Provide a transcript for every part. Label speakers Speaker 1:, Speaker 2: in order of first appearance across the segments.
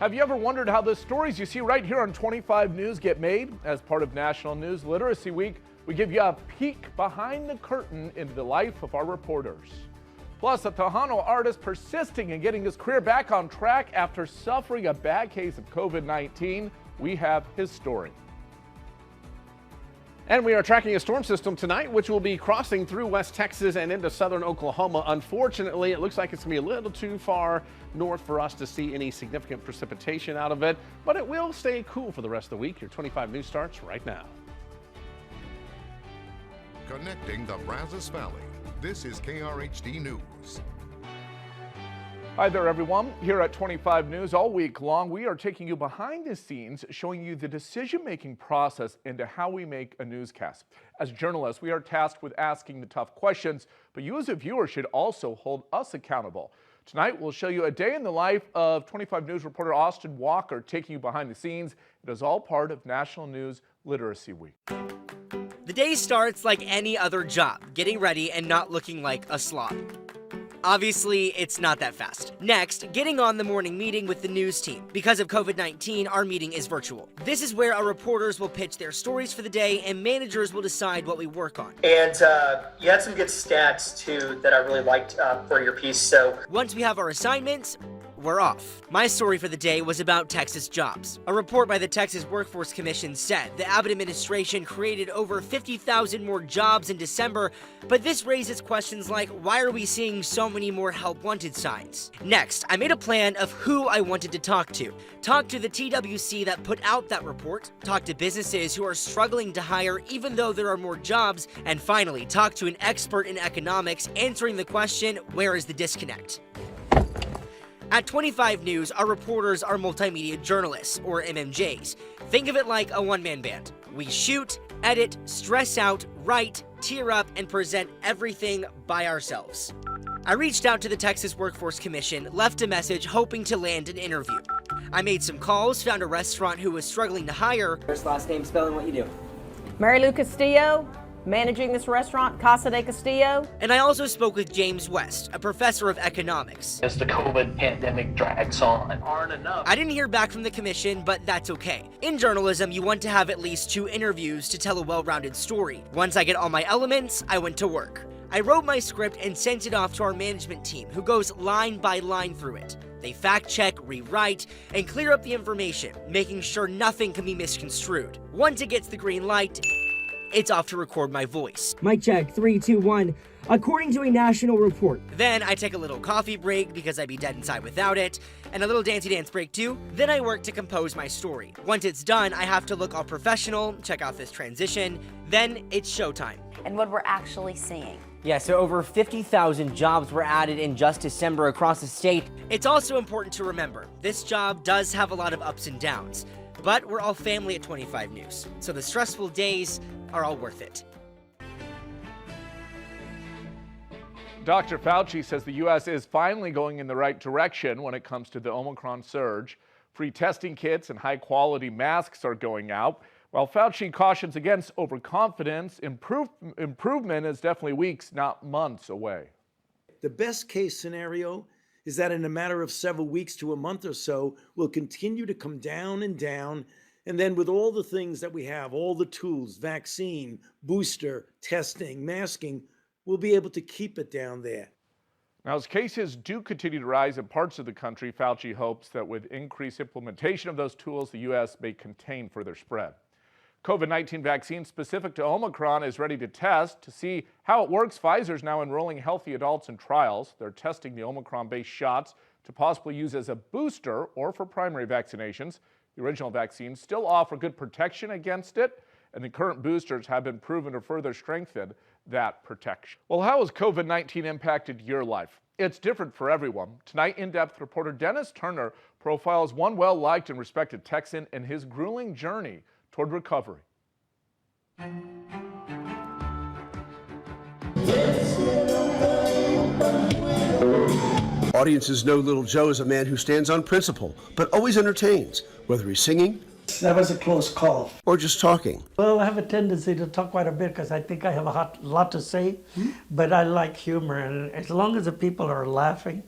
Speaker 1: Have you ever wondered how the stories you see right here on 25 News get made? As part of National News Literacy Week, we give you a peek behind the curtain into the life of our reporters. Plus, a Tejano artist persisting in getting his career back on track after suffering a bad case of COVID-19. We have his story.
Speaker 2: And we are tracking a storm system tonight, which will be crossing through West Texas and into southern Oklahoma. Unfortunately, it looks like it's going to be a little too far north for us to see any significant precipitation out of it, but it will stay cool for the rest of the week. Your 25 News starts right now.
Speaker 3: Connecting the Brazos Valley, this is KRHD News.
Speaker 1: Hi there, everyone. Here at 25 News all week long, we are taking you behind the scenes, showing you the decision-making process into how we make a newscast. As journalists, we are tasked with asking the tough questions, but you as a viewer should also hold us accountable. Tonight, we'll show you a day in the life of 25 News reporter Austin Walker, taking you behind the scenes. It is all part of National News Literacy Week.
Speaker 4: The day starts like any other job, getting ready and not looking like a slob. Obviously, it's not that fast. Next, getting on the morning meeting with the news team. Because of COVID-19, our meeting is virtual. This is where our reporters will pitch their stories for the day and managers will decide what we work on.
Speaker 5: And you had some good stats, too, that I really liked for your piece. So
Speaker 4: once we have our assignments, we're off. My story for the day was about Texas jobs. A report by the Texas Workforce Commission said the Abbott administration created over 50,000 more jobs in December, but this raises questions like, why are we seeing so many more help wanted signs? Next, I made a plan of who I wanted to talk to. Talk to the TWC that put out that report, talk to businesses who are struggling to hire even though there are more jobs, and finally, talk to an expert in economics answering the question, where is the disconnect? At 25 News, our reporters are multimedia journalists, or MMJs. Think of it like a one-man band. We shoot, edit, stress out, write, tear up, and present everything by ourselves. I reached out to the Texas Workforce Commission, left a message hoping to land an interview. I made some calls, found a restaurant who was struggling to hire.
Speaker 6: First, last name, spelling, what you do.
Speaker 7: Mary Lou Castillo, managing this restaurant, Casa de Castillo.
Speaker 4: And I also spoke with James West, a professor of economics.
Speaker 8: As the COVID pandemic drags on, aren't enough.
Speaker 4: I didn't hear back from the commission, but that's okay. In journalism, you want to have at least 2 interviews to tell a well-rounded story. Once I get all my elements, I went to work. I wrote my script and sent it off to our management team, who goes line by line through it. They fact-check, rewrite, and clear up the information, making sure nothing can be misconstrued. Once it gets the green light, it's off to record my voice.
Speaker 6: Mic check, 3, 2, 1. According to a national report.
Speaker 4: Then I take a little coffee break because I'd be dead inside without it, and a little dancey dance break too. Then I work to compose my story. Once it's done, I have to look all professional, check out this transition, then it's showtime.
Speaker 9: And what we're actually seeing.
Speaker 6: Yeah, so over 50,000 jobs were added in just December across the state.
Speaker 4: It's also important to remember, this job does have a lot of ups and downs, but we're all family at 25 News, so the stressful days are all worth it.
Speaker 1: Dr. Fauci says the U.S. is finally going in the right direction when it comes to the Omicron surge. Free testing kits and high-quality masks are going out. While Fauci cautions against overconfidence, improvement is definitely weeks, not months away.
Speaker 10: The best case scenario is that in a matter of several weeks to a month or so, we'll continue to come down and down. And then with all the things that we have, all the tools, vaccine, booster, testing, masking, we'll be able to keep it down there.
Speaker 1: Now, as cases do continue to rise in parts of the country, Fauci hopes that with increased implementation of those tools, the U.S. may contain further spread. COVID-19 vaccine specific to Omicron is ready to test. To see how it works, Pfizer is now enrolling healthy adults in trials. They're testing the Omicron-based shots to possibly use as a booster or for primary vaccinations. The original vaccines still offer good protection against it, and the current boosters have been proven to further strengthen that protection. Well, how has COVID-19 impacted your life? It's different for everyone. Tonight, in-depth reporter Dennis Turner profiles one well-liked and respected Texan and his grueling journey toward recovery.
Speaker 11: Audiences know Little Joe is a man who stands on principle, but always entertains, whether he's singing.
Speaker 12: That was a close call.
Speaker 11: Or just talking.
Speaker 12: Well, I have a tendency to talk quite a bit because I think I have a lot to say, but I like humor, and as long as the people are laughing,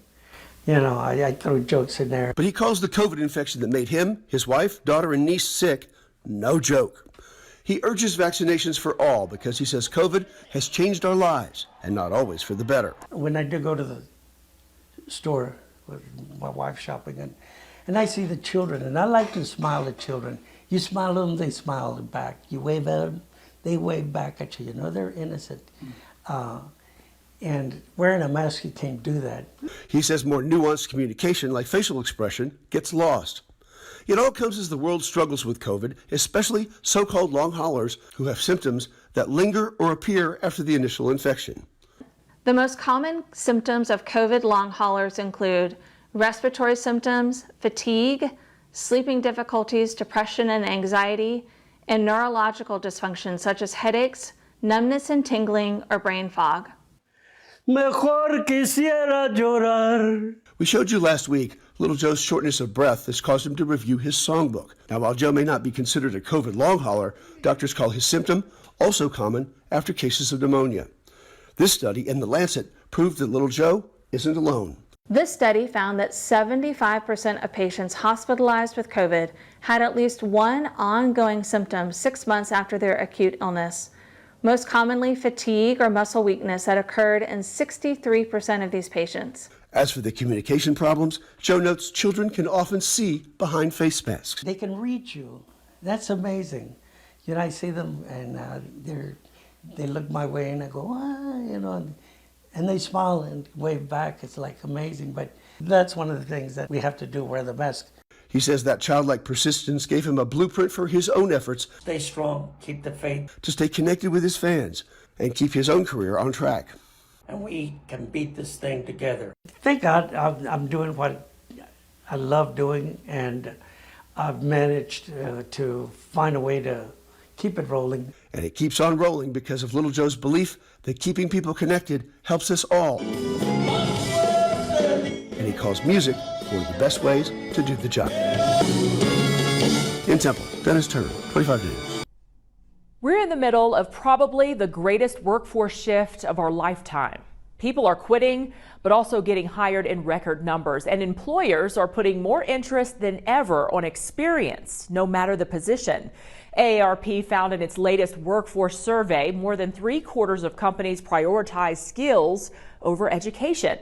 Speaker 12: You know, I throw jokes in there.
Speaker 11: But he calls the COVID infection that made him, his wife, daughter, and niece sick no joke. He urges vaccinations for all because he says COVID has changed our lives, and not always for the better.
Speaker 12: When I do go to the store with my wife shopping, and I see the children, and I like to smile at children. You smile at them, they smile back. You wave at them, they wave back at you. You know, they're innocent. And wearing a mask, you can't do that.
Speaker 11: He says more nuanced communication, like facial expression, gets lost. It all comes as the world struggles with COVID, especially so-called long haulers who have symptoms that linger or appear after the initial infection.
Speaker 13: The most common symptoms of COVID long haulers include respiratory symptoms, fatigue, sleeping difficulties, depression and anxiety, and neurological dysfunction such as headaches, numbness and tingling, or brain fog.
Speaker 12: Mejor quisiera llorar.
Speaker 11: We showed you last week Little Joe's shortness of breath has caused him to review his songbook. Now, while Joe may not be considered a COVID long hauler, doctors call his symptom also common after cases of pneumonia. This study in The Lancet proved that little Joe isn't alone.
Speaker 13: This study found that 75% of patients hospitalized with COVID had at least one ongoing symptom 6 months after their acute illness. Most commonly fatigue or muscle weakness that occurred in 63% of these patients.
Speaker 11: As for the communication problems, Joe notes children can often see behind face masks.
Speaker 12: They can read you. That's amazing. You know, I see them and they look my way and I go, you know, and they smile and wave back. It's like amazing, but that's one of the things that we have to do, wear the mask.
Speaker 11: He says that childlike persistence gave him a blueprint for his own efforts.
Speaker 12: Stay strong, keep the faith.
Speaker 11: To stay connected with his fans and keep his own career on track.
Speaker 12: And we can beat this thing together. Thank God I'm doing what I love doing, and I've managed to find a way to keep it rolling.
Speaker 11: And it keeps on rolling because of Little Joe's belief that keeping people connected helps us all. And he calls music one of the best ways to do the job. In Temple, Dennis Turner, 25 News.
Speaker 14: We're in the middle of probably the greatest workforce shift of our lifetime. People are quitting, but also getting hired in record numbers, and employers are putting more interest than ever on experience, no matter the position. AARP found in its latest workforce survey, more than 3/4 of companies prioritize skills over education.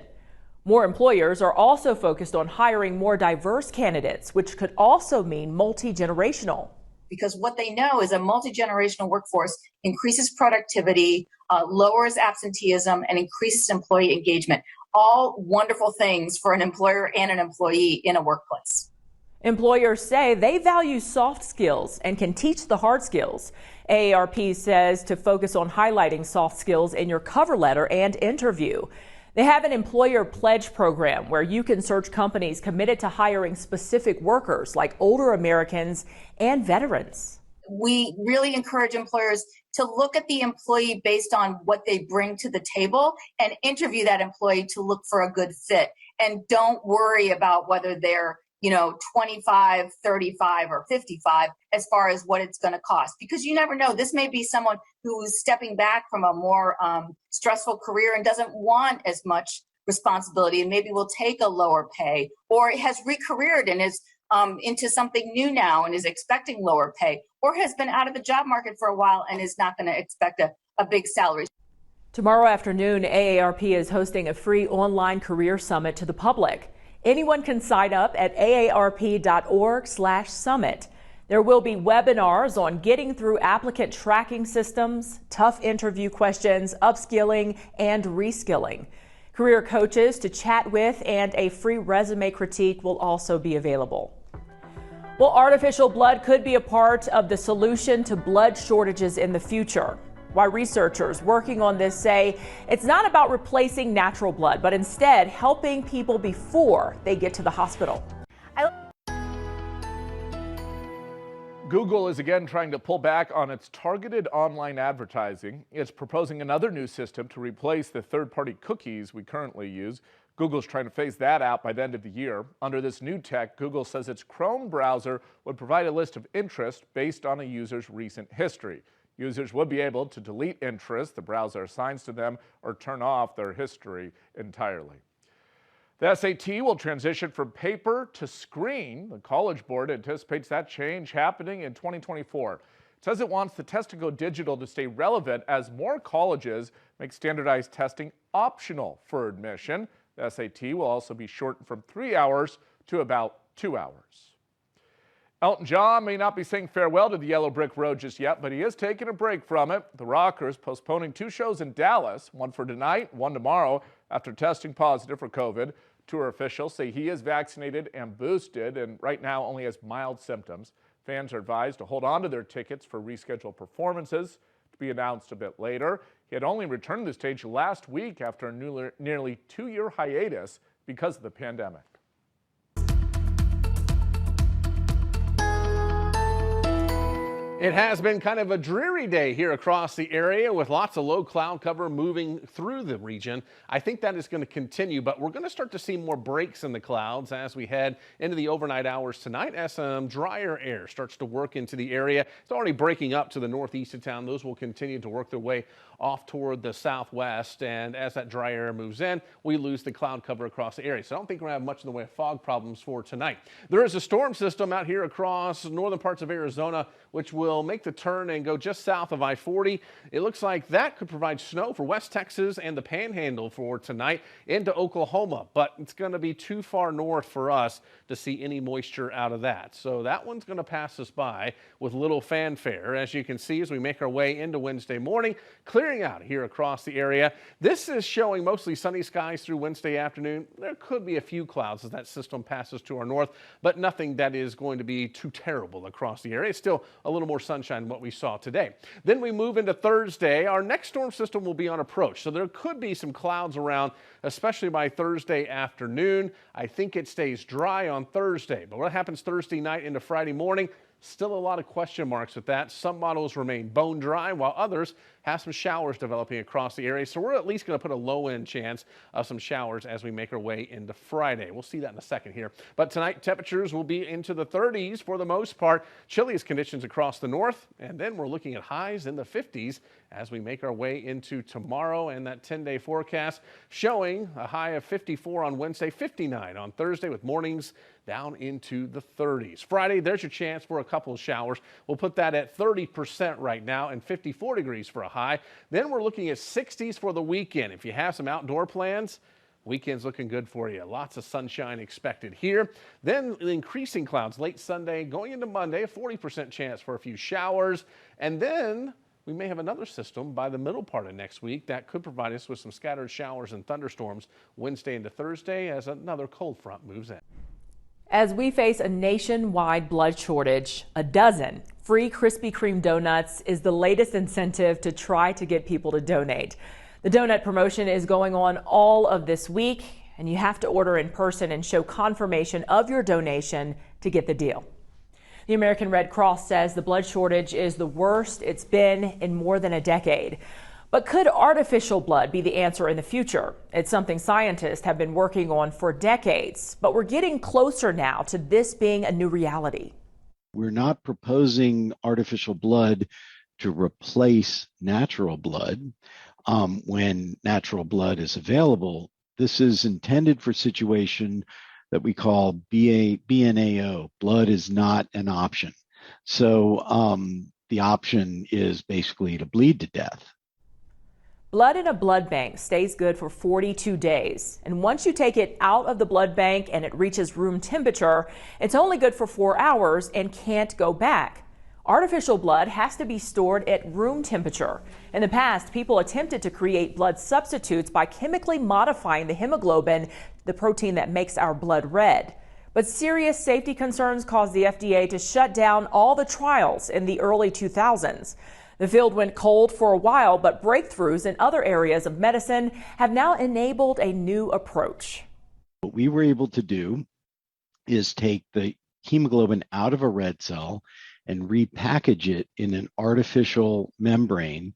Speaker 14: More employers are also focused on hiring more diverse candidates, which could also mean multi-generational.
Speaker 15: Because what they know is a multi-generational workforce increases productivity, lowers absenteeism, and increases employee engagement. All wonderful things for an employer and an employee in a workplace.
Speaker 14: Employers say they value soft skills and can teach the hard skills. AARP says to focus on highlighting soft skills in your cover letter and interview. They have an employer pledge program where you can search companies committed to hiring specific workers like older Americans and veterans.
Speaker 15: We really encourage employers to look at the employee based on what they bring to the table and interview that employee to look for a good fit. And don't worry about whether they're 25, 35, or 55 as far as what it's going to cost, because you never know. This may be someone who is stepping back from a more stressful career and doesn't want as much responsibility and maybe will take a lower pay, or has recareered and is into something new now and is expecting lower pay, or has been out of the job market for a while and is not going to expect a big salary.
Speaker 14: Tomorrow afternoon, AARP is hosting a free online career summit to the public. Anyone can sign up at aarp.org/summit. There will be webinars on getting through applicant tracking systems, tough interview questions, upskilling, and reskilling. Career coaches to chat with and a free resume critique will also be available. Well, artificial blood could be a part of the solution to blood shortages in the future. Why researchers working on this say it's not about replacing natural blood, but instead helping people before they get to the hospital.
Speaker 1: Google is again trying to pull back on its targeted online advertising. It's proposing another new system to replace the third-party cookies we currently use. Google's trying to phase that out by the end of the year. Under this new tech, Google says its Chrome browser would provide a list of interests based on a user's recent history. Users would be able to delete interests the browser assigns to them or turn off their history entirely. The SAT will transition from paper to screen. The College Board anticipates that change happening in 2024. It says it wants the test to go digital to stay relevant as more colleges make standardized testing optional for admission. The SAT will also be shortened from 3 hours to about 2 hours. Elton John may not be saying farewell to the Yellow Brick Road just yet, but he is taking a break from it. The Rockers postponing 2 shows in Dallas, one for tonight, one tomorrow, after testing positive for COVID. Tour officials say he is vaccinated and boosted and right now only has mild symptoms. Fans are advised to hold on to their tickets for rescheduled performances to be announced a bit later. He had only returned to the stage last week after a nearly 2-year hiatus because of the pandemic.
Speaker 2: It has been kind of a dreary day here across the area with lots of low cloud cover moving through the region. I think that is going to continue, but we're going to start to see more breaks in the clouds as we head into the overnight hours tonight as some drier air starts to work into the area. It's already breaking up to the northeast of town. Those will continue to work their way off toward the southwest, and as that dry air moves in, we lose the cloud cover across the area. So I don't think we're going to have much in the way of fog problems for tonight. There is a storm system out here across northern parts of Arizona, which will make the turn and go just south of I-40. It looks like that could provide snow for West Texas and the Panhandle for tonight into Oklahoma, but it's going to be too far north for us to see any moisture out of that. So that one's going to pass us by with little fanfare, as you can see as we make our way into Wednesday morning, clearing out here across the area. This is showing mostly sunny skies through Wednesday afternoon. There could be a few clouds as that system passes to our north, but nothing that is going to be too terrible across the area. It's still a little more sunshine than what we saw today. Then we move into Thursday. Our next storm system will be on approach, so there could be some clouds around, especially by Thursday afternoon. I think it stays dry on Thursday, but what happens Thursday night into Friday morning? Still a lot of question marks with that. Some models remain bone dry, while others have some showers developing across the area. So we're at least going to put a low-end chance of some showers as we make our way into Friday. We'll see that in a second here. But tonight, temperatures will be into the 30s for the most part. Chilliest conditions across the north. And then we're looking at highs in the 50s as we make our way into tomorrow, and that 10-day forecast showing a high of 54 on Wednesday, 59 on Thursday, with mornings down into the 30s. Friday, there's your chance for a couple of showers. We'll put that at 30% right now and 54 degrees for a high. Then we're looking at 60s for the weekend. If you have some outdoor plans, weekend's looking good for you. Lots of sunshine expected here. Then increasing clouds late Sunday going into Monday, a 40% chance for a few showers. And then we may have another system by the middle part of next week that could provide us with some scattered showers and thunderstorms Wednesday into Thursday as another cold front moves in.
Speaker 14: As we face a nationwide blood shortage, a dozen free Krispy Kreme donuts is the latest incentive to try to get people to donate. The donut promotion is going on all of this week, and you have to order in person and show confirmation of your donation to get the deal. The American Red Cross says the blood shortage is the worst it's been in more than a decade. But could artificial blood be the answer in the future? It's something scientists have been working on for decades, but we're getting closer now to this being a new reality.
Speaker 16: We're not proposing artificial blood to replace natural blood when natural blood is available. This is intended for a situation that we call BNAO. Blood is not an option. So the option is basically to bleed to death.
Speaker 14: Blood in a blood bank stays good for 42 days. And once you take it out of the blood bank and it reaches room temperature, it's only good for 4 hours and can't go back. Artificial blood has to be stored at room temperature. In the past, people attempted to create blood substitutes by chemically modifying the hemoglobin, the protein that makes our blood red. But serious safety concerns caused the FDA to shut down all the trials in the early 2000s. The field went cold for a while, but breakthroughs in other areas of medicine have now enabled a new approach.
Speaker 16: What we were able to do is take the hemoglobin out of a red cell and repackage it in an artificial membrane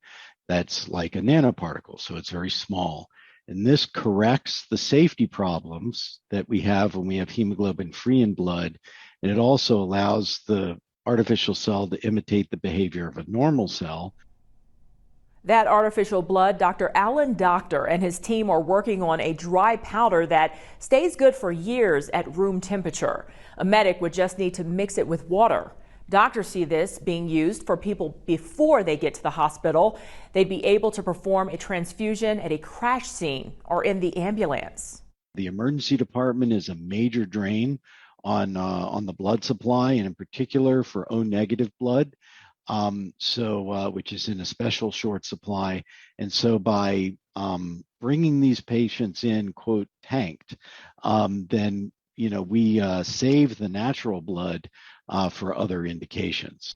Speaker 16: that's like a nanoparticle, so it's very small. And this corrects the safety problems that we have when we have hemoglobin free in blood, and it also allows the artificial cell to imitate the behavior of a normal cell.
Speaker 14: That artificial blood, Dr. Alan Doctor and his team are working on a dry powder that stays good for years at room temperature. A medic would just need to mix it with water. Doctors see this being used for people before they get to the hospital. They'd be able to perform a transfusion at a crash scene or in the ambulance.
Speaker 16: The emergency department is a major drain on the blood supply, and in particular for O-negative blood. Which is in a special short supply. And so by bringing these patients in, quote, tanked, then, we save the natural blood for other indications.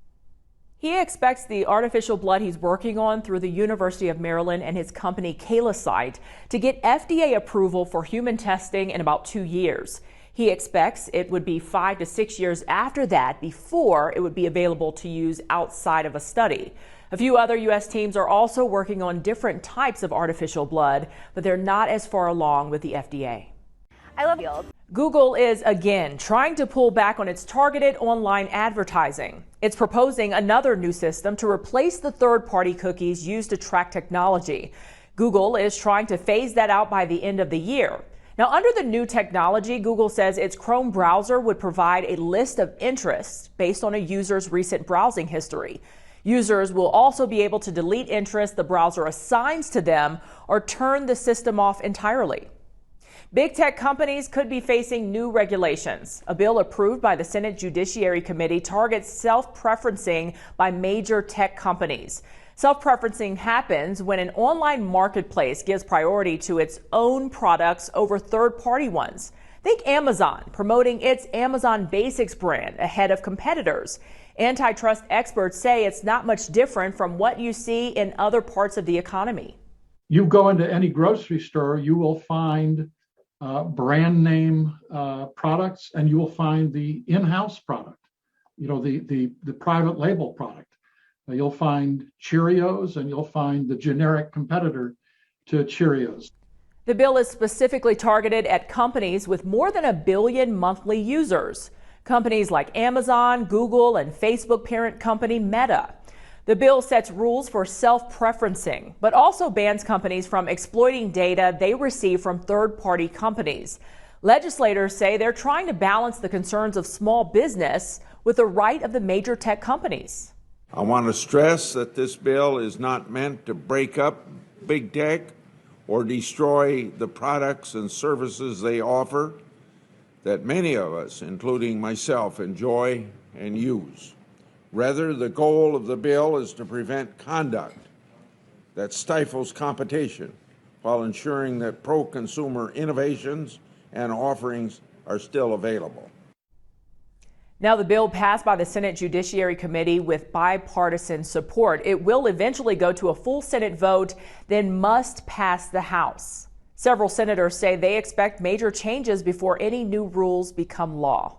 Speaker 14: He expects the artificial blood he's working on through the University of Maryland and his company Kalisite to get FDA approval for human testing in about 2 years. He expects it would be 5 to 6 years after that before it would be available to use outside of a study. A few other U.S. teams are also working on different types of artificial blood, but they're not as far along with the FDA.
Speaker 9: I love field.
Speaker 14: Google is again trying to pull back on its targeted online advertising. It's proposing another new system to replace the third-party cookies used to track technology. Google is trying to phase that out by the end of the year. Now, under the new technology, Google says its Chrome browser would provide a list of interests based on a user's recent browsing history. Users will also be able to delete interests the browser assigns to them or turn the system off entirely. Big tech companies could be facing new regulations. A bill approved by the Senate Judiciary Committee targets self-preferencing by major tech companies. Self-preferencing happens when an online marketplace gives priority to its own products over third-party ones. Think Amazon promoting its Amazon Basics brand ahead of competitors. Antitrust experts say it's not much different from what you see in other parts of the economy.
Speaker 17: You go into any grocery store, you will find brand name products, and you will find the in-house product, the private label product. You'll find Cheerios and you'll find the generic competitor to Cheerios.
Speaker 14: The bill is specifically targeted at companies with more than 1 billion monthly users. Companies like Amazon, Google, and Facebook parent company Meta. The bill sets rules for self-preferencing, but also bans companies from exploiting data they receive from third-party companies. Legislators say they're trying to balance the concerns of small business with the right of the major tech companies.
Speaker 18: I want to stress that this bill is not meant to break up big tech or destroy the products and services they offer that many of us, including myself, enjoy and use. Rather, the goal of the bill is to prevent conduct that stifles competition while ensuring that pro-consumer innovations and offerings are still available.
Speaker 14: Now, the bill passed by the Senate Judiciary Committee with bipartisan support. It will eventually go to a full Senate vote, then must pass the House. Several senators say they expect major changes before any new rules become law.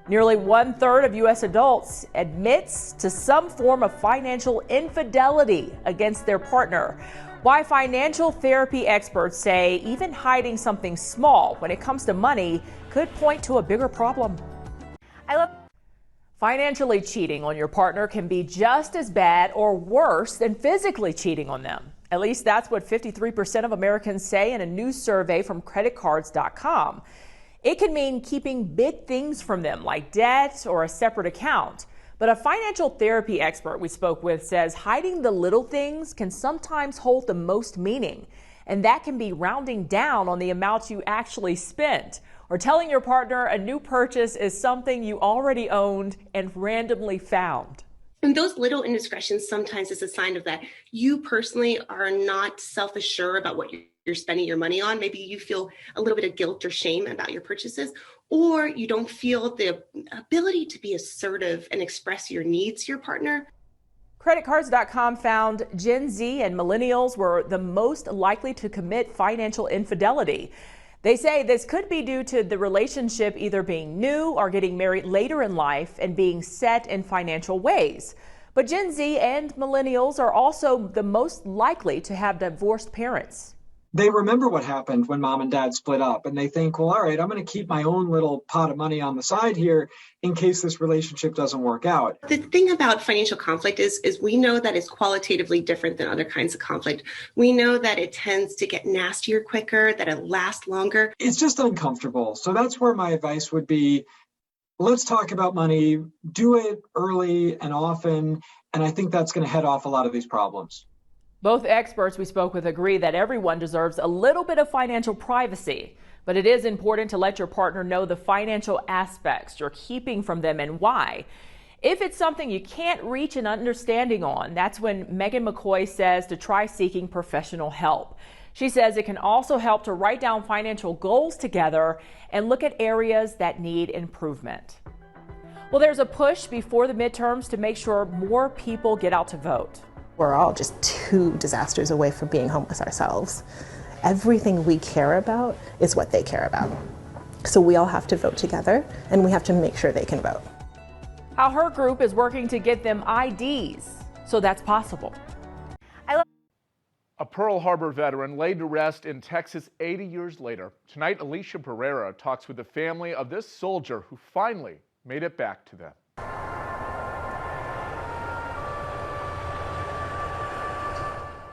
Speaker 14: Nearly 1/3 of U.S. adults admits to some form of financial infidelity against their partner. Why financial therapy experts say even hiding something small when it comes to money could point to a bigger problem. Financially cheating on your partner can be just as bad or worse than physically cheating on them. At least that's what 53% of Americans say in a new survey from creditcards.com. It can mean keeping big things from them, like debt or a separate account. But a financial therapy expert we spoke with says hiding the little things can sometimes hold the most meaning. And that can be rounding down on the amount you actually spent, or telling your partner a new purchase is something you already owned and randomly found.
Speaker 19: And those little indiscretions sometimes is a sign of that you personally are not self-assured about what you're spending your money on. Maybe you feel a little bit of guilt or shame about your purchases, or you don't feel the ability to be assertive and express your needs to your partner.
Speaker 14: Creditcards.com found Gen Z and millennials were the most likely to commit financial infidelity. They say this could be due to the relationship either being new or getting married later in life and being set in financial ways. But Gen Z and millennials are also the most likely to have divorced parents.
Speaker 20: they remember what happened when mom and dad split up, and they think, well, all right, I'm going to keep my own little pot of money on the side here in case this relationship doesn't work out.
Speaker 19: The thing about financial conflict is we know that it's qualitatively different than other kinds of conflict. We know that it tends to get nastier quicker, that it lasts longer.
Speaker 20: It's just uncomfortable. So that's where my advice would be. Let's talk about money, do it early and often, and I think that's going to head off a lot of these problems.
Speaker 14: Both experts we spoke with agree that everyone deserves a little bit of financial privacy, but it is important to let your partner know the financial aspects you're keeping from them and why. If it's something you can't reach an understanding on, that's when Megan McCoy says to try seeking professional help. She says it can also help to write down financial goals together and look at areas that need improvement. Well, there's a push before the midterms to make sure more people get out to vote.
Speaker 21: We're all just 2 disasters away from being homeless ourselves. Everything we care about is what they care about. So we all have to vote together, and we have to make sure they can vote.
Speaker 14: How her group is working to get them IDs so that's possible.
Speaker 1: A Pearl Harbor veteran laid to rest in Texas 80 years later. Tonight, Alicia Pereira talks with the family of this soldier who finally made it back to them.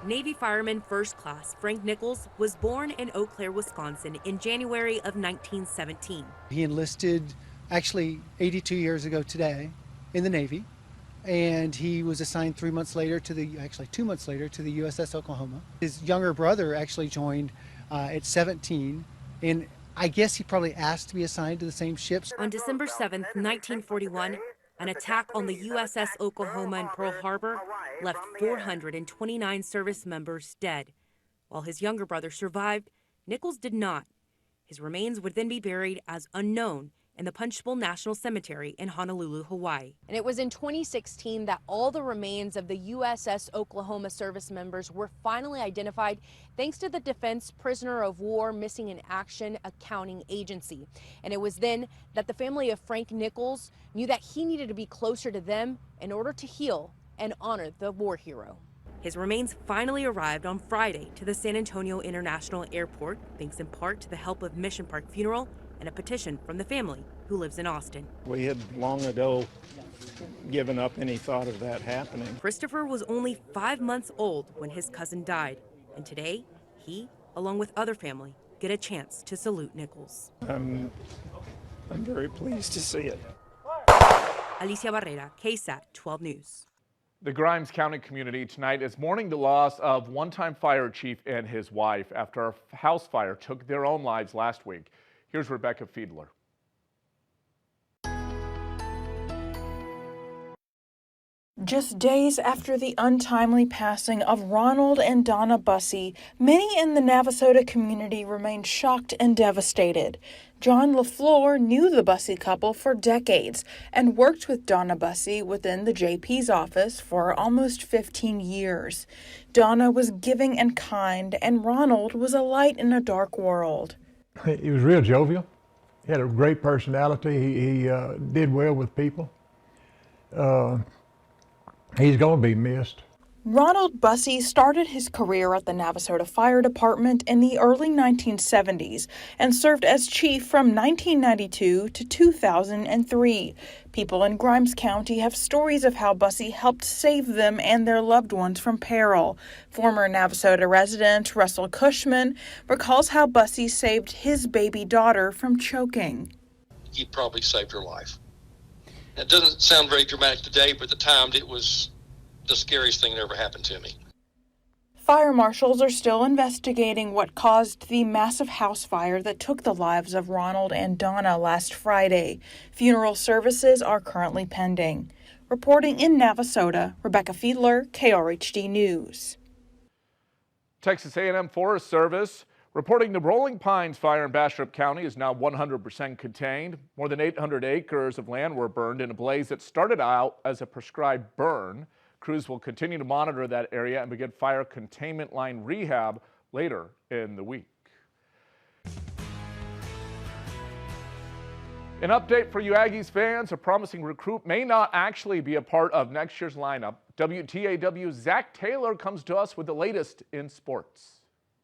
Speaker 22: Navy Fireman First Class Frank Nichols was born in Eau Claire, Wisconsin in January of 1917.
Speaker 23: He enlisted actually 82 years ago today in the Navy, and he was assigned 2 months later to the USS Oklahoma. His younger brother actually joined at 17, and I guess he probably asked to be assigned to the same ships.
Speaker 22: On December 7th, 1941, an attack on the USS Oklahoma in Pearl Harbor left 429 service members dead. While his younger brother survived, Nichols did not. His remains would then be buried as unknown in the Punchbowl National Cemetery in Honolulu, Hawaii.
Speaker 24: And it was in 2016 that all the remains of the USS Oklahoma service members were finally identified thanks to the Defense Prisoner of War Missing in Action Accounting Agency. And it was then that the family of Frank Nichols knew that he needed to be closer to them in order to heal and honor the war hero.
Speaker 22: His remains finally arrived on Friday to the San Antonio International Airport, thanks in part to the help of Mission Park Funeral and a petition from the family who lives in Austin.
Speaker 25: We had long ago given up any thought of that happening.
Speaker 22: Christopher was only 5 months old when his cousin died, and today he, along with other family, get a chance to salute Nichols.
Speaker 25: I'm very pleased to see it.
Speaker 22: Alicia Barrera, KSAT 12 News.
Speaker 1: The Grimes County community tonight is mourning the loss of one-time fire chief and his wife after a house fire took their own lives last week. Here's Rebecca Fiedler.
Speaker 26: Just days after the untimely passing of Ronald and Donna Bussey, many in the Navasota community remained shocked and devastated. John LaFleur knew the Bussey couple for decades and worked with Donna Bussey within the JP's office for almost 15 years. Donna was giving and kind, and Ronald was a light in a dark world.
Speaker 27: He was real jovial. He had a great personality. He did well with people. He's going to be missed.
Speaker 26: Ronald Bussey started his career at the Navasota Fire Department in the early 1970s and served as chief from 1992 to 2003. People in Grimes County have stories of how Bussey helped save them and their loved ones from peril. Former Navasota resident Russell Cushman recalls how Bussey saved his baby daughter from choking.
Speaker 28: He probably saved her life. It doesn't sound very dramatic today, but at the time it was the scariest thing that ever happened to me.
Speaker 26: Fire marshals are still investigating what caused the massive house fire that took the lives of Ronald and Donna last Friday. Funeral services are currently pending. Reporting in Navasota, Rebecca Fiedler, KRHD News.
Speaker 1: Texas A&M Forest Service reporting the Rolling Pines fire in Bastrop County is now 100% contained. More than 800 acres of land were burned in a blaze that started out as a prescribed burn. Crews will continue to monitor that area and begin fire containment line rehab later in the week. An update for you Aggies fans, a promising recruit may not actually be a part of next year's lineup. WTAW's Zach Taylor comes to us with the latest in sports.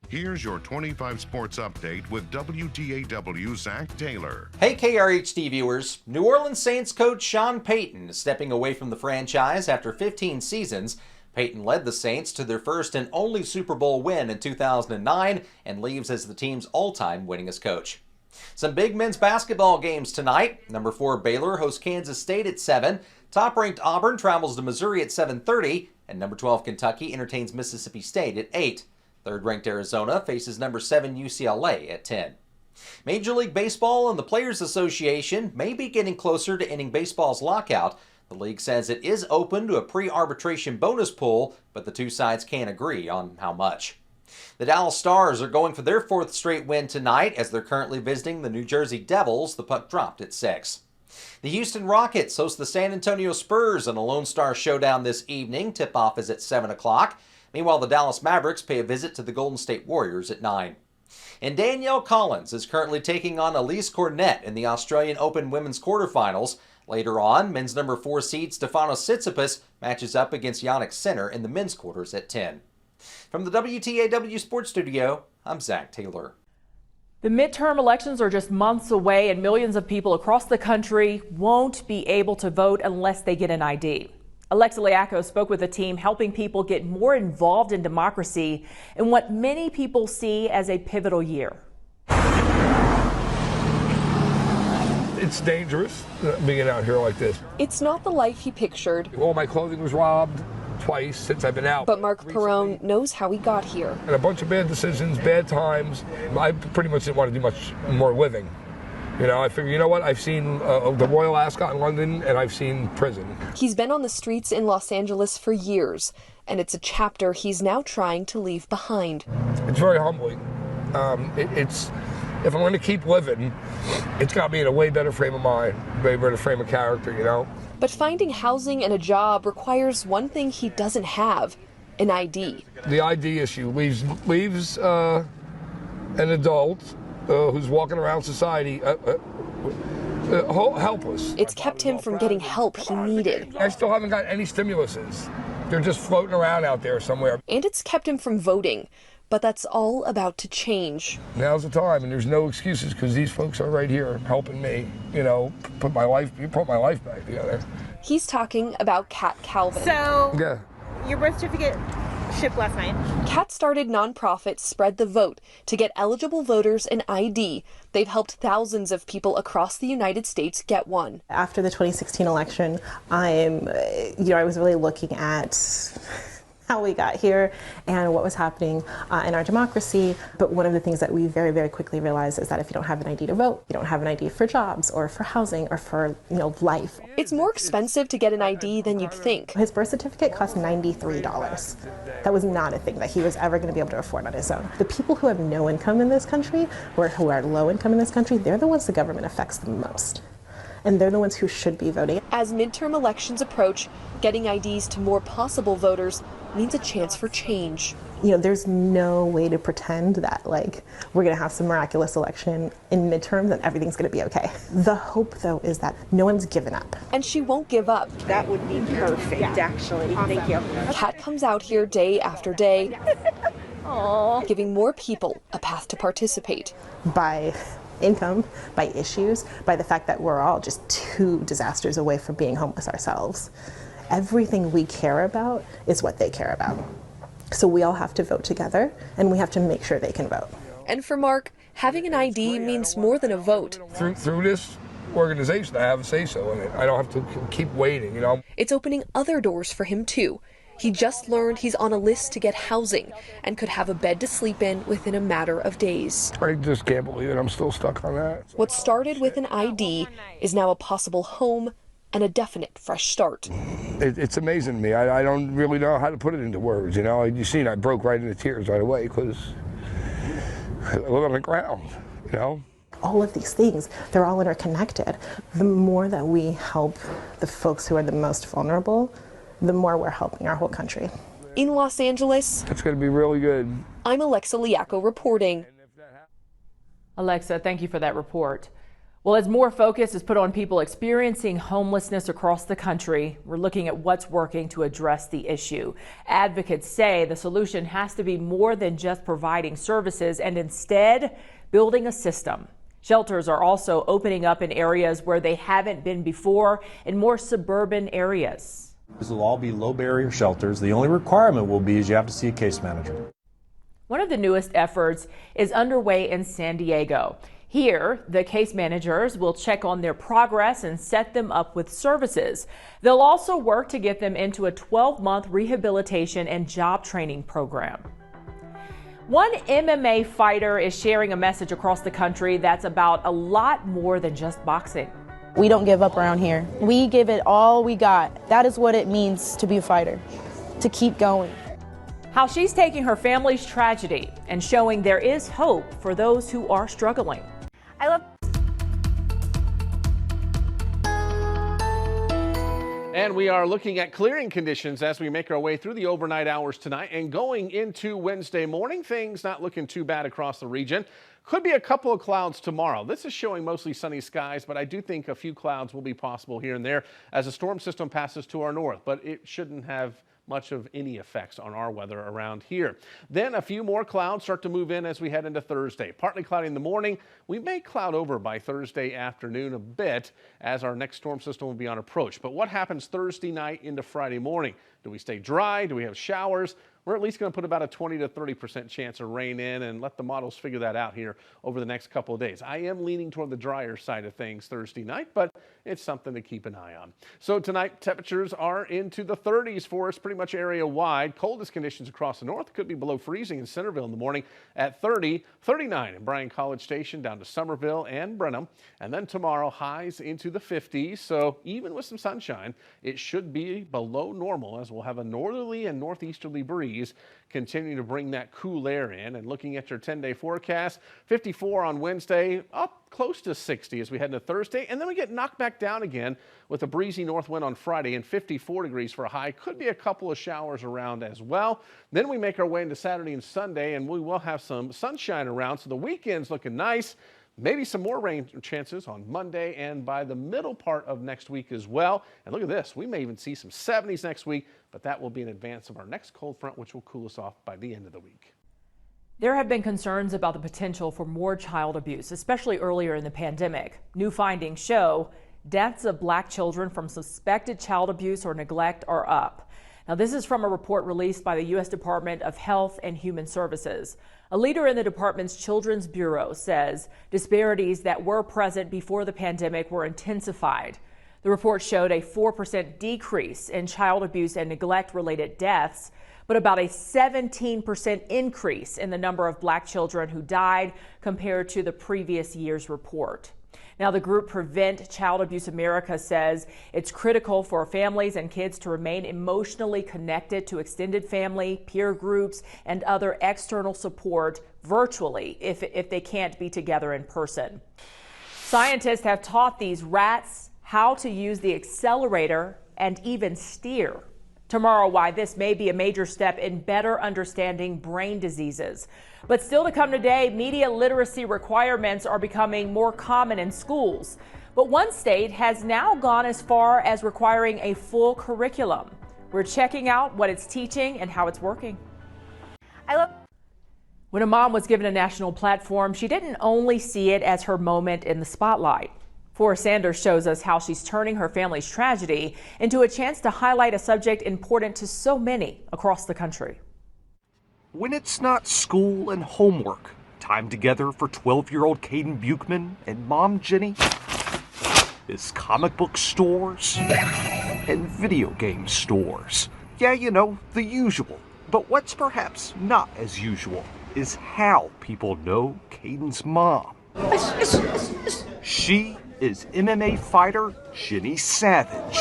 Speaker 3: Here's your 25 Sports Update with WTAW Zach Taylor.
Speaker 4: Hey KRHD viewers, New Orleans Saints coach Sean Payton is stepping away from the franchise after 15 seasons. Payton led the Saints to their first and only Super Bowl win in 2009 and leaves as the team's all-time winningest coach. Some big men's basketball games tonight. Number 4 Baylor hosts Kansas State at 7. Top-ranked Auburn travels to Missouri at 7:30. And number 12 Kentucky entertains Mississippi State at 8. Third-ranked Arizona faces number 7 UCLA at 10. Major League Baseball and the Players Association may be getting closer to ending baseball's lockout. The league says it is open to a pre-arbitration bonus pool, but the two sides can't agree on how much. The Dallas Stars are going for their 4th straight win tonight as they're currently visiting the New Jersey Devils. The puck dropped at 6. The Houston Rockets host the San Antonio Spurs in a Lone Star showdown this evening. Tip-off is at 7 o'clock. Meanwhile, the Dallas Mavericks pay a visit to the Golden State Warriors at 9. And Danielle Collins is currently taking on Elise Cornet in the Australian Open women's quarterfinals. Later on, men's number 4 seed Stefanos Tsitsipas matches up against Jannik Sinner in the men's quarters at 10. From the WTAW Sports Studio, I'm Zach Taylor.
Speaker 14: The midterm elections are just months away, and millions of people across the country won't be able to vote unless they get an ID. Alexa Liacco spoke with a team helping people get more involved in democracy in what many people see as a pivotal year.
Speaker 5: It's dangerous being out here like this.
Speaker 6: It's not the life he pictured.
Speaker 5: All my clothing was robbed twice since I've been out.
Speaker 6: But Mark Perrone knows how he got here.
Speaker 5: And a bunch of bad decisions, bad times. I pretty much didn't want to do much more living. You know, I figured, you know what, I've seen the Royal Ascot in London, and I've seen prison.
Speaker 6: He's been on the streets in Los Angeles for years, and it's a chapter he's now trying to leave behind.
Speaker 5: It's very humbling. If I'm going to keep living, it's got me in a way better frame of mind, way better frame of character, you know.
Speaker 6: But finding housing and a job requires one thing he doesn't have, an ID.
Speaker 5: The ID issue leaves an adult who's walking around society helpless.
Speaker 6: It's kept him from getting help he needed.
Speaker 5: I still haven't got any stimuluses. They're just floating around out there somewhere.
Speaker 6: And it's kept him from voting. But that's all about to change.
Speaker 5: Now's the time, and there's no excuses because these folks are right here helping me, you know, put my life back together.
Speaker 6: He's talking about Kat Calvin.
Speaker 7: So,
Speaker 5: yeah.
Speaker 7: Your birth certificate shipped last night.
Speaker 6: Kat started nonprofit Spread the Vote to get eligible voters an ID. They've helped thousands of people across the United States get one.
Speaker 21: After the 2016 election, I was really looking at how we got here and what was happening in our democracy. But one of the things that we very, very quickly realized is that if you don't have an ID to vote, you don't have an ID for jobs or for housing or for, life.
Speaker 6: It's more expensive to get an ID than you'd think.
Speaker 21: His birth certificate cost $93. That was not a thing that he was ever going to be able to afford on his own. The people who have no income in this country, or who are low income in this country, they're the ones the government affects the most. And they're the ones who should be voting.
Speaker 6: As midterm elections approach, getting IDs to more possible voters means a chance for change.
Speaker 21: There's no way to pretend that we're going to have some miraculous election in midterms and everything's going to be okay. The hope, though, is that no one's given up.
Speaker 6: And she won't give up.
Speaker 7: That would be perfect, actually. Awesome. Thank you.
Speaker 6: Kat comes out here day after day, giving more people a path to participate.
Speaker 21: By income, by issues, by the fact that we're all just 2 disasters away from being homeless ourselves. Everything we care about is what they care about. So we all have to vote together, and we have to make sure they can vote.
Speaker 6: And for Mark, having an ID means more than a vote.
Speaker 5: Through this organization, I have a say-so in it. I don't have to keep waiting,
Speaker 6: It's opening other doors for him, too. He just learned he's on a list to get housing and could have a bed to sleep in within a matter of days.
Speaker 5: I just can't believe it. I'm still stuck on that.
Speaker 6: What started with an ID is now a possible home and a definite fresh start.
Speaker 5: It's amazing to me. I don't really know how to put it into words, You seen I broke right into tears right away because I live on the ground,
Speaker 21: All of these things, they're all interconnected. The more that we help the folks who are the most vulnerable, the more we're helping our whole country.
Speaker 6: In Los Angeles,
Speaker 5: it's going to be really good.
Speaker 6: I'm Alexa Liacco reporting.
Speaker 14: Alexa, thank you for that report. Well, as more focus is put on people experiencing homelessness across the country, we're looking at what's working to address the issue. Advocates say the solution has to be more than just providing services and instead building a system. Shelters are also opening up in areas where they haven't been before, in more suburban areas.
Speaker 2: These will all be low barrier shelters. The only requirement will be is you have to see a case manager.
Speaker 14: One of the newest efforts is underway in San Diego. Here, the case managers will check on their progress and set them up with services. They'll also work to get them into a 12-month rehabilitation and job training program. One MMA fighter is sharing a message across the country that's about a lot more than just boxing.
Speaker 8: We don't give up around here. We give it all we got. That is what it means to be a fighter, to keep going.
Speaker 14: How she's taking her family's tragedy and showing there is hope for those who are struggling.
Speaker 9: I love.
Speaker 1: And we are looking at clearing conditions as we make our way through the overnight hours tonight and going into Wednesday morning. Things not looking too bad across the region. Could be a couple of clouds tomorrow. This is showing mostly sunny skies, but I do think a few clouds will be possible here and there as a storm system passes to our north, but it shouldn't have much of any effects on our weather around here. Then a few more clouds start to move in as we head into Thursday. Partly cloudy in the morning. We may cloud over by Thursday afternoon a bit as our next storm system will be on approach. But what happens Thursday night into Friday morning? Do we stay dry? Do we have showers? We're at least going to put about a 20 to 30% chance of rain in and let the models figure that out here over the next couple of days. I am leaning toward the drier side of things Thursday night, but it's something to keep an eye on. So tonight, temperatures are into the 30s for us pretty much area wide. Coldest conditions across the north could be below freezing in Centerville in the morning at 30, 39 in Bryan College Station down to Somerville and Brenham. And then tomorrow, highs into the 50s. So even with some sunshine, it should be below normal as we'll have a northerly and northeasterly breeze continue to bring that cool air in. And looking at your 10-day forecast, 54 on Wednesday, up close to 60 as we head into Thursday, and then we get knocked back down again with a breezy north wind on Friday and 54 degrees for a high. Could be a couple of showers around as well. Then we make our way into Saturday and Sunday, and we will have some sunshine around, so the weekend's looking nice. Maybe some more rain chances on Monday and by the middle part of next week as well. And look at this, we may even see some 70s next week, but that will be in advance of our next cold front, which will cool us off by the end of the week.
Speaker 14: There have been concerns about the potential for more child abuse, especially earlier in the pandemic. New findings show deaths of Black children from suspected child abuse or neglect are up. Now, this is from a report released by the U.S. Department of Health and Human Services. A leader in the department's Children's Bureau says disparities that were present before the pandemic were intensified. The report showed a 4% decrease in child abuse and neglect-related deaths, but about a 17% increase in the number of Black children who died compared to the previous year's report. Now, the group Prevent Child Abuse America says it's critical for families and kids to remain emotionally connected to extended family, peer groups, and other external support virtually if they can't be together in person. Scientists have taught these rats how to use the accelerator and even steer. Tomorrow, why this may be a major step in better understanding brain diseases. But still to come today, media literacy requirements are becoming more common in schools. But one state has now gone as far as requiring a full curriculum. We're checking out what it's teaching and how it's working. When a mom was given a national platform, she didn't only see it as her moment in the spotlight. Forrest Sanders shows us how she's turning her family's tragedy into a chance to highlight a subject important to so many across the country.
Speaker 10: When it's not school and homework, time together for 12-year-old Krhd Buchman and mom Jenny is comic book stores and video game stores. Yeah, you know, the usual. But what's perhaps not as usual is how people know Krhd's mom. She is MMA fighter Jenny Savage.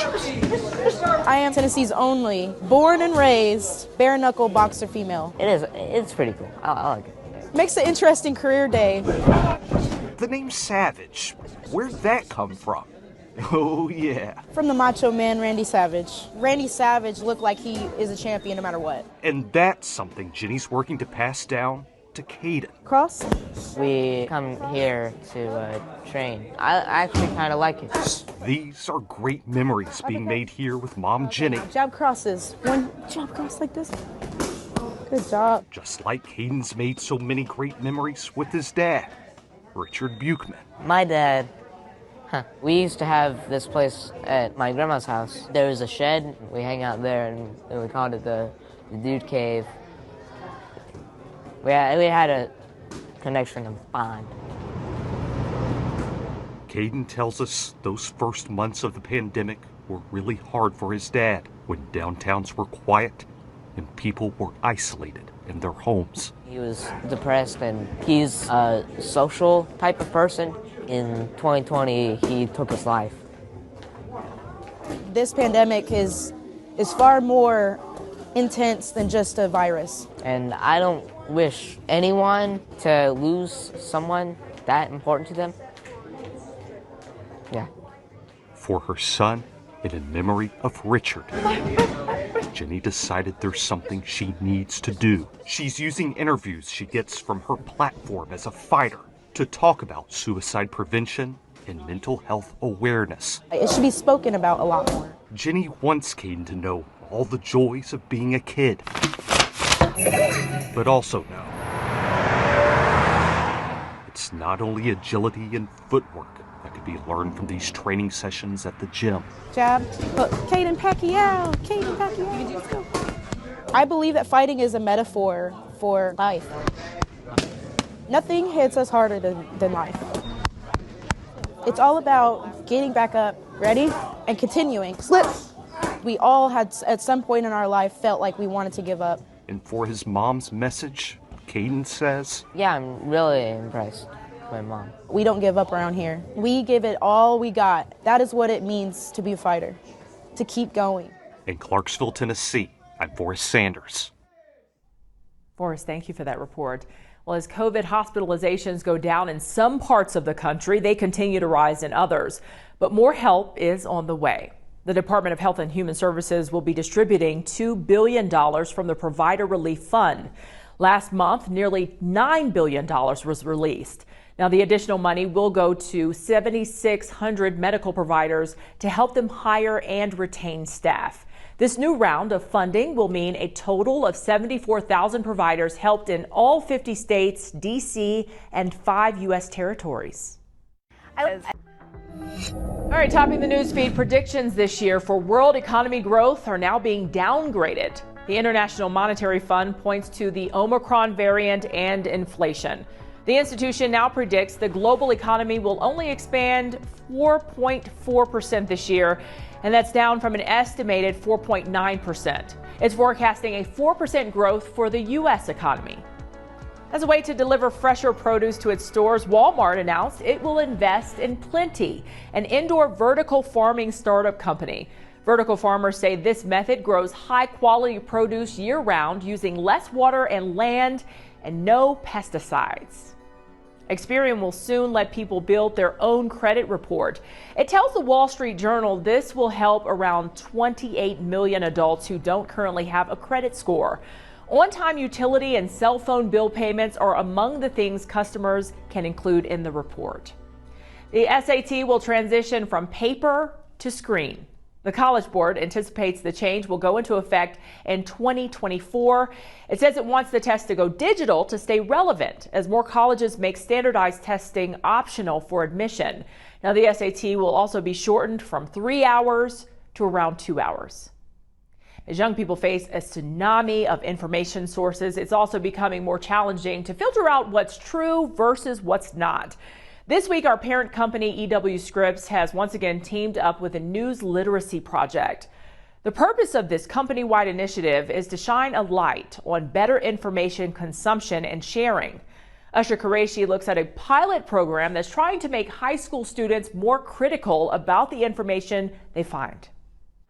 Speaker 8: I am Tennessee's only born and raised bare knuckle boxer female.
Speaker 11: It's pretty cool. I like it.
Speaker 8: Makes an interesting career day.
Speaker 10: The name Savage, where'd that come from? Oh yeah.
Speaker 8: From the Macho Man Randy Savage. Randy Savage looked like he is a champion no matter what.
Speaker 10: And that's something Jenny's working to pass down to Krhd.
Speaker 11: Cross? We come here to train. I actually kind of like it.
Speaker 10: These are great memories being made here with Mom Jenny.
Speaker 8: Jab crosses. One jab cross like this. Good job.
Speaker 10: Just like Krhd's made so many great memories with his dad, Richard Buchman.
Speaker 11: My dad, we used to have this place at my grandma's house. There was a shed. We hang out there, and we called it the Dude Cave. We had a connection of bond.
Speaker 10: Krhd tells us those first months of the pandemic were really hard for his dad when downtowns were quiet and people were isolated in their homes.
Speaker 11: He was depressed, and he's a social type of person. In 2020, he took his life.
Speaker 8: This pandemic is far more intense than just a virus.
Speaker 11: And I don't wish anyone to lose someone that important to them. Yeah.
Speaker 10: For her son, and in memory of Richard, Jenny decided there's something she needs to do. She's using interviews she gets from her platform as a fighter to talk about suicide prevention and mental health awareness.
Speaker 8: It should be spoken about a lot more.
Speaker 10: Jenny wants Krhd to know all the joys of being a kid, but also know it's not only agility and footwork that could be learned from these training sessions at the gym.
Speaker 8: Jab, hook, Krhd Pacquiao, Krhd Pacquiao. Let's go. I believe that fighting is a metaphor for life. Nothing hits us harder than life. It's all about getting back up, ready, and continuing. Slip. We all had, at some point in our life, felt like we wanted to give up.
Speaker 10: And for his mom's message, Krhd says,
Speaker 11: Yeah, I'm really impressed with my mom.
Speaker 8: We don't give up around here. We give it all we got. That is what it means to be a fighter, to keep going.
Speaker 10: In Clarksville, Tennessee, I'm Forrest Sanders.
Speaker 14: Forrest, thank you for that report. Well, as COVID hospitalizations go down in some parts of the country, they continue to rise in others. But more help is on the way. The Department of Health and Human Services will be distributing $2 billion from the Provider Relief Fund. Last month, nearly $9 billion was released. Now, the additional money will go to 7,600 medical providers to help them hire and retain staff. This new round of funding will mean a total of 74,000 providers helped in all 50 states, D.C., and 5 U.S. territories. All right, topping the newsfeed, predictions this year for world economy growth are now being downgraded. The International Monetary Fund points to the Omicron variant and inflation. The institution now predicts the global economy will only expand 4.4% this year, and that's down from an estimated 4.9%. It's forecasting a 4% growth for the U.S. economy. As a way to deliver fresher produce to its stores, Walmart announced it will invest in Plenty, an indoor vertical farming startup company. Vertical farmers say this method grows high-quality produce year-round using less water and land and no pesticides. Experian will soon let people build their own credit report. It tells the Wall Street Journal this will help around 28 million adults who don't currently have a credit score. On-time utility and cell phone bill payments are among the things customers can include in the report. The SAT will transition from paper to screen. The College Board anticipates the change will go into effect in 2024. It says it wants the test to go digital to stay relevant as more colleges make standardized testing optional for admission. Now, the SAT will also be shortened from 3 hours to around 2 hours. As young people face a tsunami of information sources, it's also becoming more challenging to filter out what's true versus what's not. This week, our parent company, EW Scripps, has once again teamed up with a news literacy project. The purpose of this company-wide initiative is to shine a light on better information consumption and sharing. Usher Qureshi looks at a pilot program that's trying to make high school students more critical about the information they find.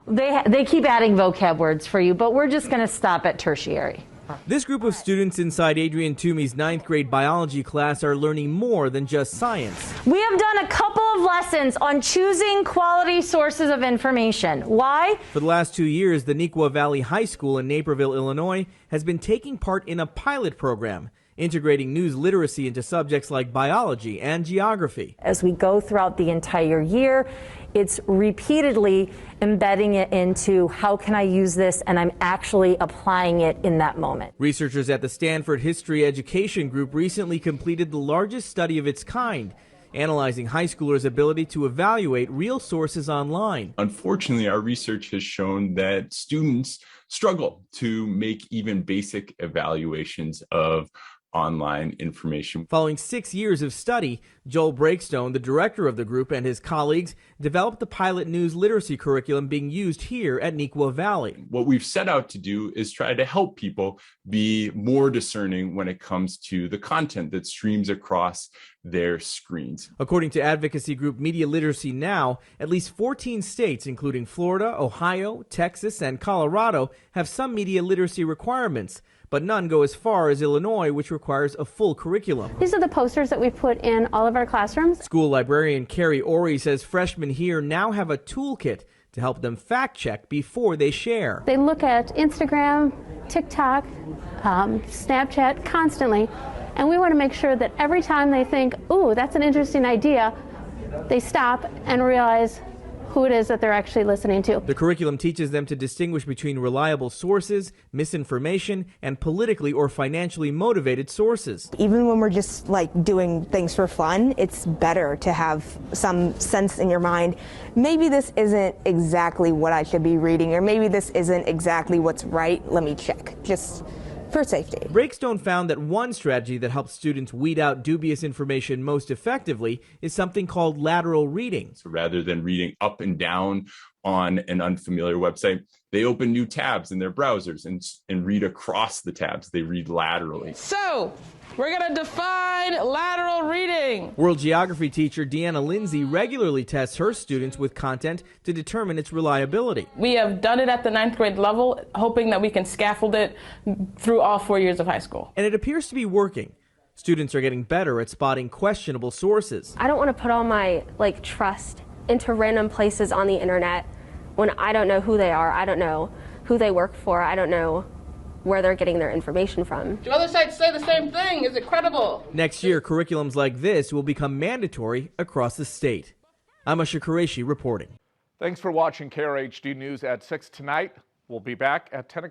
Speaker 12: They keep adding vocab words for you, but we're just going to stop at tertiary.
Speaker 13: This group of students inside Adrian Toomey's 9th grade biology class are learning more than just science.
Speaker 12: We have done a couple of lessons on choosing quality sources of information. Why?
Speaker 13: For the last 2 years, the Neuqua Valley High School in Naperville, Illinois, has been taking part in a pilot program integrating news literacy into subjects like biology and geography.
Speaker 12: As we go throughout the entire year, it's repeatedly embedding it into how can I use this, and I'm actually applying it in that moment.
Speaker 13: Researchers at the Stanford History Education Group recently completed the largest study of its kind, analyzing high schoolers' ability to evaluate real sources online.
Speaker 15: Unfortunately, our research has shown that students struggle to make even basic evaluations of online information.
Speaker 13: Following 6 years of study, Joel Breakstone, the director of the group, and his colleagues developed the pilot news literacy curriculum being used here at Neuqua Valley.
Speaker 15: What we've set out to do is try to help people be more discerning when it comes to the content that streams across their screens.
Speaker 13: According to advocacy group Media Literacy Now, at least 14 states, including Florida, Ohio, Texas, and Colorado, have some media literacy requirements, but none go as far as Illinois, which requires a full curriculum.
Speaker 16: These are the posters that we put in all of our classrooms.
Speaker 13: School librarian Carrie Ori says freshmen here now have a toolkit to help them fact check before they share.
Speaker 16: They look at Instagram, TikTok, Snapchat constantly, and we want to make sure that every time they think, ooh, that's an interesting idea, they stop and realize who it is that they're actually listening to.
Speaker 13: The curriculum teaches them to distinguish between reliable sources, misinformation, and politically or financially motivated sources.
Speaker 17: Even when we're just like doing things for fun, it's better to have some sense in your mind. Maybe this isn't exactly what I should be reading, or maybe this isn't exactly what's right. Let me check, just for safety.
Speaker 13: Breakstone found that one strategy that helps students weed out dubious information most effectively is something called lateral reading.
Speaker 15: So rather than reading up and down on an unfamiliar website, they open new tabs in their browsers and read across the tabs. They read laterally.
Speaker 18: So, we're going to define lateral reading.
Speaker 13: World geography teacher Deanna Lindsay regularly tests her students with content to determine its reliability.
Speaker 18: We have done it at the 9th grade level, hoping that we can scaffold it through all 4 years of high school.
Speaker 13: And it appears to be working. Students are getting better at spotting questionable sources.
Speaker 9: I don't want to put all my trust into random places on the internet when I don't know who they are, I don't know who they work for, I don't know where they're getting their information from.
Speaker 18: Do other sites say the same thing? Is it credible?
Speaker 13: Next year, curriculums like this will become mandatory across the state. I'm Asha Qureshi reporting.
Speaker 1: Thanks for watching KRHD News at 6 tonight. We'll be back at 10 o'clock.